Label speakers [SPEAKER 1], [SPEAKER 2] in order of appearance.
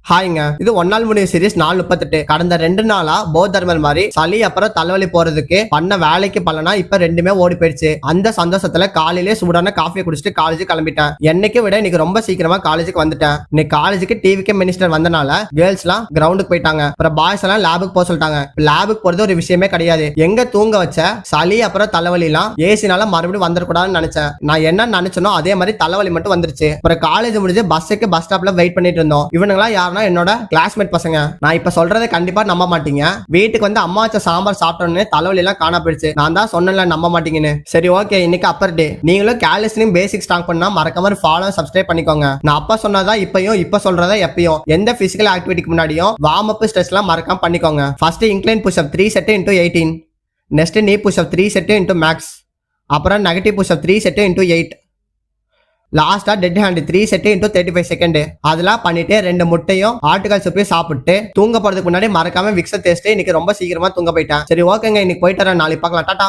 [SPEAKER 1] ஹாய்ங்க, இது ஒன்னாள் முடிவு சீரிஸ் 4:38. கடந்த 2 நாளா பௌத்த தர்மர் மாதிரி சளி அப்புறம் தலைவலி போறதுக்கு பண்ண வேலைக்கு பலனா இப்ப ரெண்டுமே ஓடி போயிடுச்சு. அந்த சந்தோஷத்துல காலையிலே சூடான காஃபியை குடிச்சிட்டு காலேஜுக்கு கிளம்பிட்டேன். என்னைக்கு விட இன்னைக்கு ரொம்ப சீக்கிரமா காலேஜுக்கு வந்துட்டேன். இன்னைக்கு காலேஜுக்கு டிவிக்கு மினிஸ்டர் வந்தனால கேர்ள்ஸ் எல்லாம் கிரவுண்டுக்கு போயிட்டாங்க. அப்புறம் பாய்ஸ் எல்லாம் லேபுக்கு போக சொல்லிட்டாங்க. லேபுக்கு போறது ஒரு விஷயமே கிடையாது. எங்க தூங்க வச்ச சளி அப்புறம் தலைவலி எல்லாம் ஏசினால மறுபடியும் வந்துடக்கூடாதுன்னு நினைச்சேன். நான் என்ன நினைச்சனோ அதே மாதிரி தலைவலி மட்டும் வந்துருச்சு. அப்புறம் காலேஜ் முடிஞ்சு பஸ் ஸ்டாப்ல வெயிட் பண்ணிட்டு இருந்தோம். இவனுங்களா என்னோட கிளாஸ்மேட் பசங்க. நான் இப்ப சொல்றதை கண்டிப்பா நம்ப மாட்டீங்க. வீட்டுக்கு வந்து அம்மா வச்ச சாம்பார் சாப்பிட்டோன்னு தலைவலி எல்லாம் காண போயிடுச்சு. நான் தான் சொன்னேன்ல நம்ப மாட்டீங்கன்னு. சரி ஓகே, இன்னைக்கு அப்பர் டே. நீங்களும் கேலிஸ்டிங் பேசிக் ஸ்டார்ட் பண்ணா மறக்காம ஃபாலோ சப்ஸ்கிரைப் பண்ணிக்கோங்க. நான் அப்பா சொன்னதா இப்ப சொல்றதா எப்பயும் எந்த பிசிக்கல் ஆக்டிவிட்டிக்கு முன்னாடியும் வார்ம் அப் ஸ்ட்ரெஸ் எல்லாம் மறக்காம பண்ணிக்கோங்க. First incline push up 3 set into 18. Next knee push up 3 set into max. அப்புறம் negative push up 3 set into 8. லாஸ்டா dead hang 3 set into 35 second. அதெல்லாம் பண்ணிட்டு 2 முட்டையும் ஆட்டுக்கால் சூப்பையும் சாப்பிட்டு தூங்க போறதுக்கு முன்னாடி மறக்காம விக்ஸ தேய்ச்சிட்டு இன்னைக்கு ரொம்ப சீக்கிரமா தூங்க போயிட்டேன். சரி ஓகேங்க, இன்னைக்கு போயிட்டு வரேன். நாளைக்கு பார்க்கலாம். டாடா.